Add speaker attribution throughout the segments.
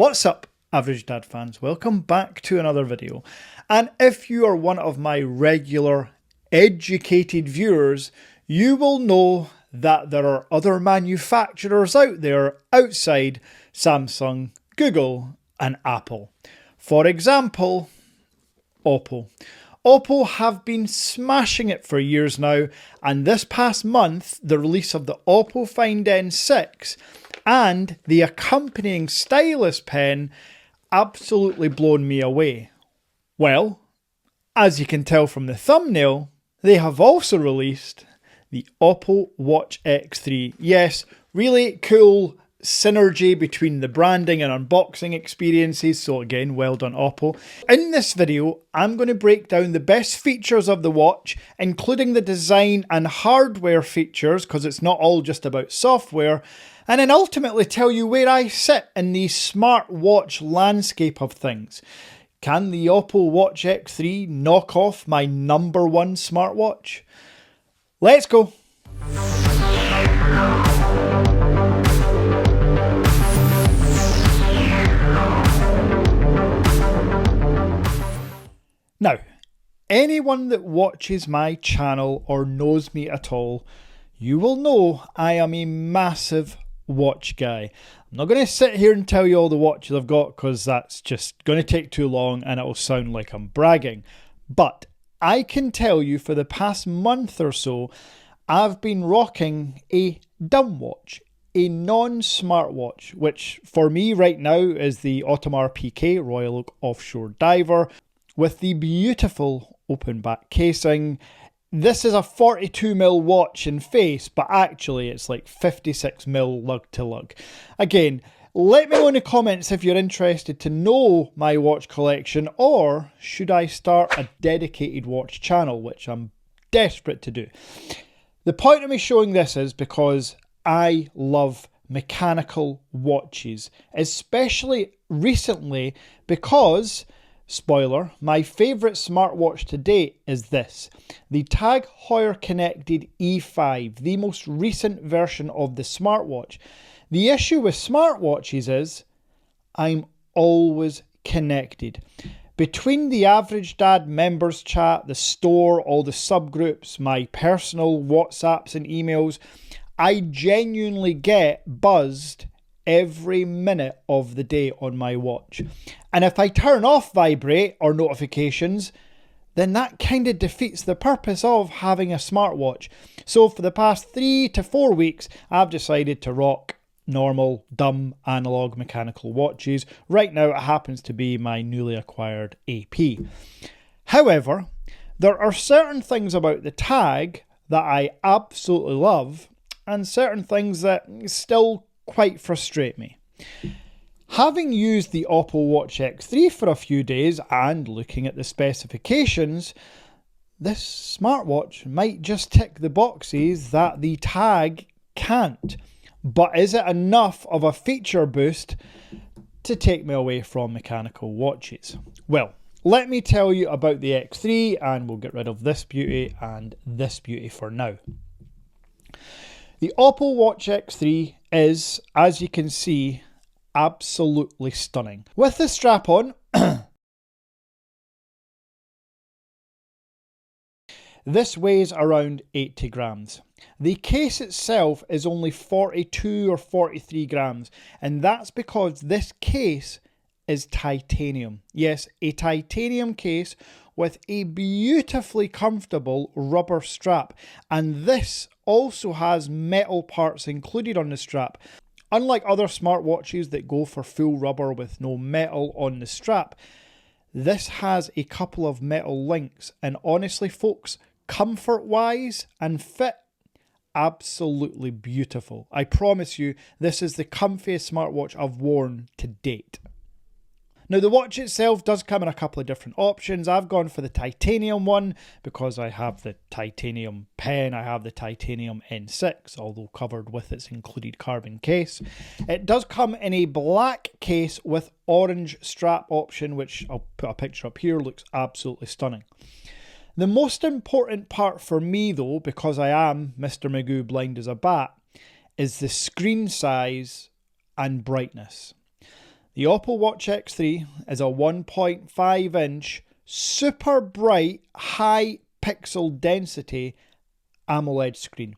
Speaker 1: What's up, Average Dad fans? Welcome back to another video. And if you are one of my regular educated viewers, you will know that there are other manufacturers out there outside Samsung, Google and Apple. For example, Oppo. Oppo have been smashing it for years now, and this past month the release of the Oppo Find N6 and the accompanying stylus pen absolutely blown me away. Well, as you can tell from the thumbnail, they have also released the Oppo Watch X3. Yes, really cool synergy between the branding and unboxing experiences, so again, well done Oppo. In this video, I'm going to break down the best features of the watch, including the design and hardware features, because it's not all just about software, and then ultimately tell you where I sit in the smartwatch landscape of things. Can the Oppo Watch X3 knock off my number one smartwatch? Let's go! Now, anyone that watches my channel or knows me at all, you will know I am a massive watch guy. I'm not going to sit here and tell you all the watches I've got because that's just going to take too long and it'll sound like I'm bragging. But I can tell you for the past month or so, I've been rocking a dumb watch, a non-smartwatch, which for me right now is the Audemars Piguet Royal Oak Offshore Diver, with the beautiful open back casing. This is a 42mm watch in face, but actually it's like 56mm lug to lug. Again, let me know in the comments if you're interested to know my watch collection, or should I start a dedicated watch channel, which I'm desperate to do. The point of me showing this is because I love mechanical watches, especially recently because, spoiler, my favourite smartwatch to date is this, the Tag Heuer Connected E5, the most recent version of the smartwatch. The issue with smartwatches is I'm always connected. Between the Average Dad members chat, the store, all the subgroups, my personal WhatsApps and emails, I genuinely get buzzed every minute of the day on my watch. And if I turn off vibrate or notifications, then that kind of defeats the purpose of having a smartwatch. So for the past 3 to 4 weeks, I've decided to rock normal, dumb, analog mechanical watches. Right now it happens to be my newly acquired AP. However, there are certain things about the Tag that I absolutely love, and certain things that still quite frustrate me. Having used the Oppo Watch X3 for a few days and looking at the specifications, this smartwatch might just tick the boxes that the Tag can't. But is it enough of a feature boost to take me away from mechanical watches? Well, let me tell you about the X3 and we'll get rid of this beauty and this beauty for now. The Oppo Watch X3 is, as you can see, absolutely stunning. With the strap on, this weighs around 80 grams. The case itself is only 42 or 43 grams, and that's because this case is titanium. Yes, a titanium case with a beautifully comfortable rubber strap, and this also has metal parts included on the strap. Unlike other smartwatches that go for full rubber with no metal on the strap, this has a couple of metal links, and honestly folks, comfort wise and fit, absolutely beautiful. I promise you, this is the comfiest smartwatch I've worn to date. Now the watch itself does come in a couple of different options. I've gone for the titanium one because I have the titanium pen, I have the titanium N6, although covered with its included carbon case. It does come in a black case with orange strap option, which I'll put a picture up here, looks absolutely stunning. The most important part for me though, because I am Mr. Magoo blind as a bat, is the screen size and brightness. The Oppo Watch X3 is a 1.5 inch super bright high pixel density AMOLED screen.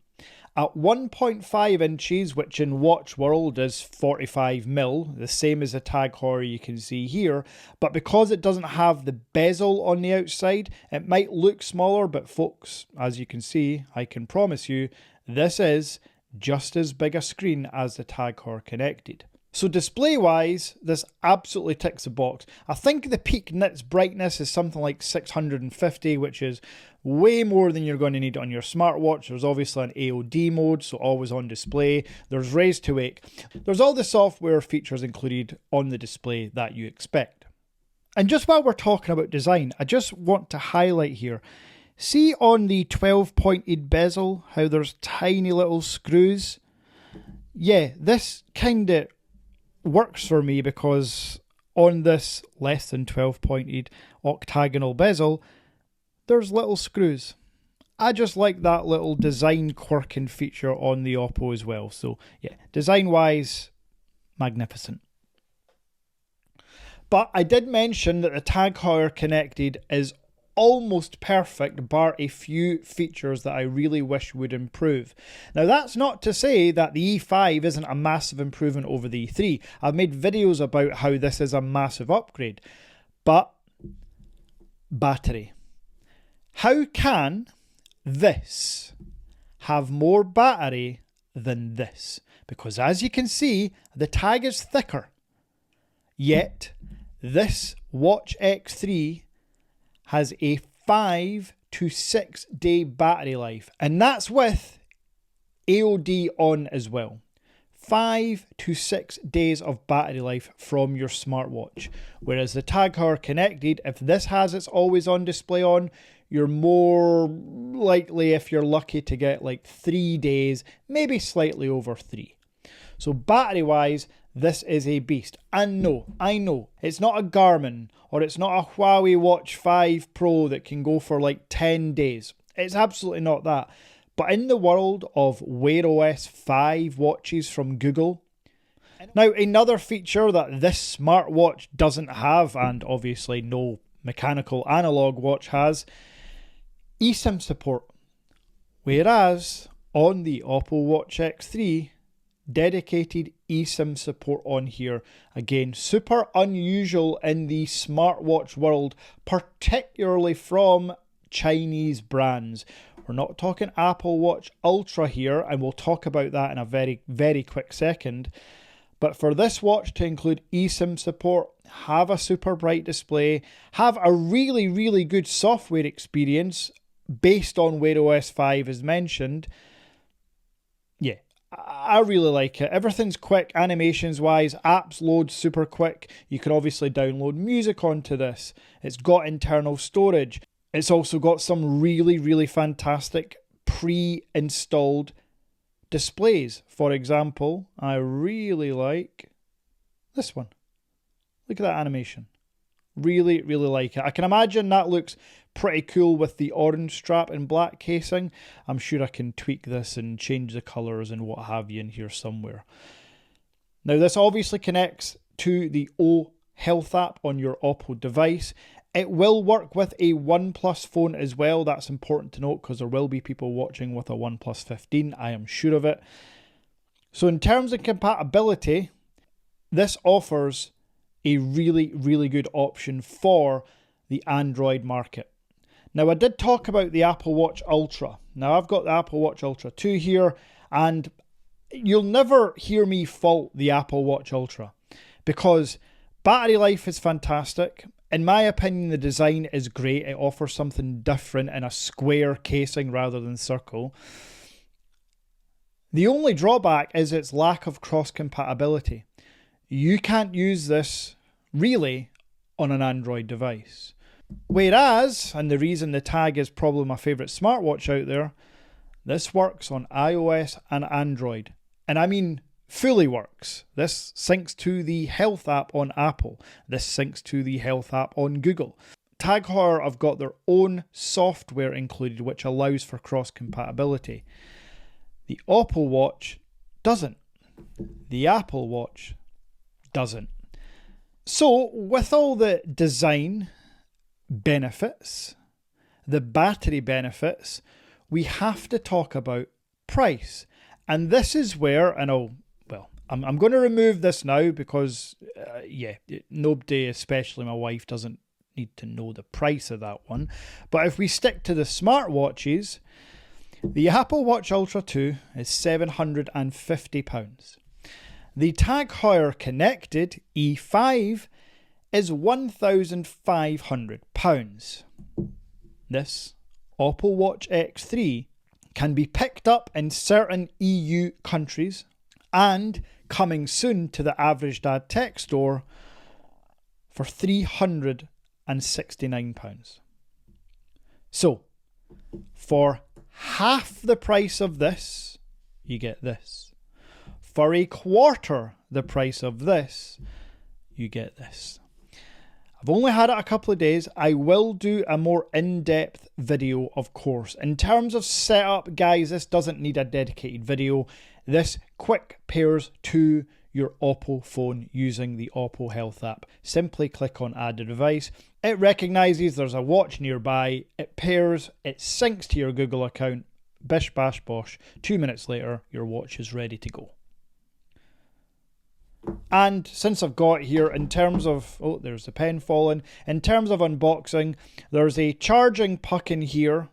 Speaker 1: At 1.5 inches, which in watch world is 45mm, the same as the Tag Heuer you can see here, but because it doesn't have the bezel on the outside, it might look smaller, but folks, as you can see, I can promise you, this is just as big a screen as the Tag Heuer Connected. So display wise, this absolutely ticks the box. I think the peak nits brightness is something like 650, which is way more than you're going to need on your smartwatch. There's obviously an AOD mode, so always on display. There's raise to wake. There's all the software features included on the display that you expect. And just while we're talking about design, I just want to highlight here, see on the 12-pointed bezel how there's tiny little screws? Yeah, this kind of works for me because on this less than 12-pointed octagonal bezel, there's little screws. I just like that little design quirk and feature on the Oppo as well. So yeah, design-wise, magnificent. But I did mention that the Tag Heuer Connected is almost perfect, bar a few features that I really wish would improve. Now that's not to say that the E5 isn't a massive improvement over the E3. I've made videos about how this is a massive upgrade. But battery. How can this have more battery than this? Because as you can see, the tag is thicker. Yet this Watch X3 has a 5 to 6 day battery life, and that's with AOD on as well. 5 to 6 days of battery life from your smartwatch. Whereas the Tag Heuer Connected, if this has its always on display on, you're more likely, if you're lucky, to get like 3 days, maybe slightly over 3. So battery wise, this is a beast. And no, I know, it's not a Garmin or it's not a Huawei Watch 5 Pro that can go for like 10 days. It's absolutely not that. But in the world of Wear OS 5 watches from Google, now another feature that this smartwatch doesn't have, and obviously no mechanical analog watch has, eSIM support. Whereas on the Oppo Watch X3, dedicated eSIM support on here. Again, super unusual in the smartwatch world, particularly from Chinese brands. We're not talking Apple Watch Ultra here, and we'll talk about that in a very, very quick second. But for this watch to include eSIM support, have a super bright display, have a really, really good software experience based on Wear OS 5 as mentioned, yeah, I really like it. Everything's quick, animations wise, apps load super quick. You can obviously download music onto this. It's got internal storage. It's also got some really, really fantastic pre-installed displays. For example, I really like this one. Look at that animation. Really, really like it. I can imagine that looks pretty cool with the orange strap and black casing. I'm sure I can tweak this and change the colours and what have you in here somewhere. Now this obviously connects to the O Health app on your Oppo device. It will work with a OnePlus phone as well. That's important to note because there will be people watching with a OnePlus 15. I am sure of it. So in terms of compatibility, this offers a really, really good option for the Android market. Now, I did talk about the Apple Watch Ultra. Now, I've got the Apple Watch Ultra 2 here, and you'll never hear me fault the Apple Watch Ultra because battery life is fantastic. In my opinion, the design is great. It offers something different in a square casing rather than circle. The only drawback is its lack of cross-compatibility. You can't use this really on an Android device. Whereas, and the reason the Tag is probably my favourite smartwatch out there, this works on iOS and Android. And I mean fully works. This syncs to the Health app on Apple. This syncs to the Health app on Google. Tag Heuer have got their own software included which allows for cross-compatibility. The Oppo Watch doesn't. The Apple Watch doesn't. So with all the design benefits, the battery benefits, we have to talk about price. And this is where, and I'm going to remove this now because, nobody, especially my wife, doesn't need to know the price of that one. But if we stick to the smartwatches, the Apple Watch Ultra 2 is £750. The Tag Heuer Connected E5 is £1,500. This Oppo Watch X3 can be picked up in certain EU countries and coming soon to the Average Dad Tech store for £369. So, for half the price of this, you get this. For a quarter the price of this, you get this. I've only had it a couple of days. I will do a more in-depth video, of course. In terms of setup, guys, this doesn't need a dedicated video. This quick pairs to your Oppo phone using the Oppo Health app. Simply click on Add a Device. It recognises there's a watch nearby. It pairs, it syncs to your Google account. Bish bash bosh. 2 minutes later, your watch is ready to go. And since I've got here, in terms of, oh, there's the pen falling. In terms of unboxing, there's a charging puck in here.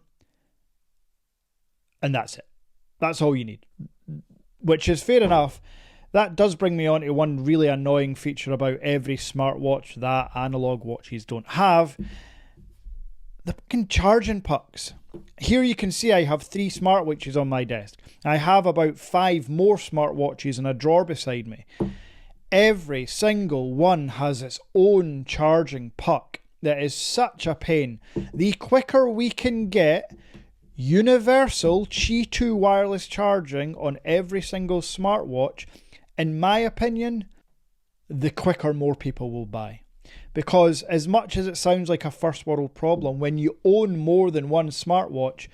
Speaker 1: And that's it. That's all you need. Which is fair enough. That does bring me on to one really annoying feature about every smartwatch that analog watches don't have. The fucking charging pucks. Here you can see I have 3 smartwatches on my desk. I have about 5 more smartwatches in a drawer beside me. Every single one has its own charging puck. That is such a pain. The quicker we can get universal Qi 2 wireless charging on every single smartwatch, in my opinion, the quicker more people will buy. Because as much as it sounds like a first world problem, when you own more than one smartwatch,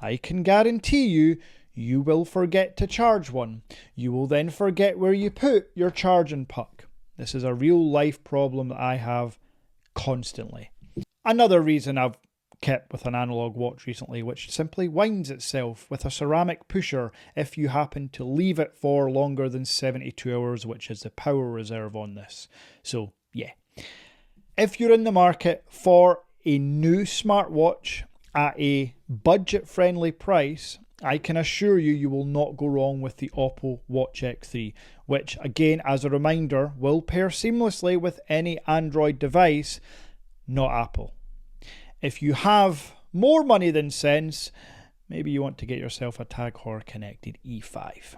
Speaker 1: I can guarantee you will forget to charge one. You will then forget where you put your charging puck. This is a real life problem that I have constantly. Another reason I've kept with an analog watch recently, which simply winds itself with a ceramic pusher if you happen to leave it for longer than 72 hours, which is the power reserve on this. So yeah. If you're in the market for a new smartwatch at a budget-friendly price, I can assure you will not go wrong with the Oppo Watch X3, which again, as a reminder, will pair seamlessly with any Android device, not Apple. If you have more money than sense, maybe you want to get yourself a Tag Heuer Connected E5.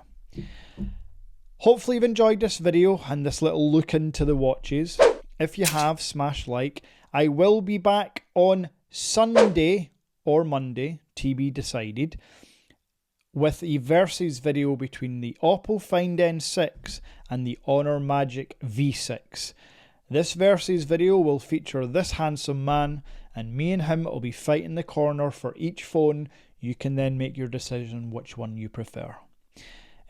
Speaker 1: Hopefully you've enjoyed this video and this little look into the watches. If you have, smash like. I will be back on Sunday or Monday, TB decided, with a versus video between the Oppo Find N6 and the Honor Magic V6. This versus video will feature this handsome man, and me and him will be fighting the corner for each phone. You can then make your decision which one you prefer.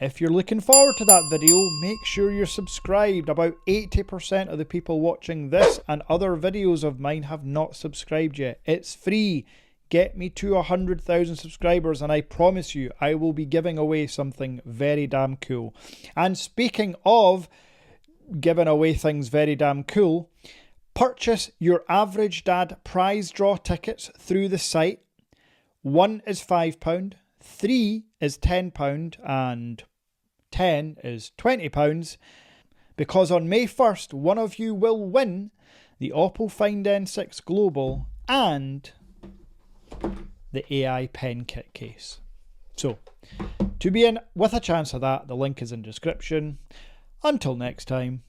Speaker 1: If you're looking forward to that video, make sure you're subscribed. About 80% of the people watching this and other videos of mine have not subscribed yet. It's free. Get me to 100,000 subscribers and I promise you I will be giving away something very damn cool. And speaking of giving away things very damn cool, purchase your Average Dad prize draw tickets through the site. 1 is £5, 3 is £10 and 10 is £20, because on May 1st one of you will win the Oppo Find N6 Global and the AI pen kit case. So, to be in with a chance of that, the link is in the description. Until next time.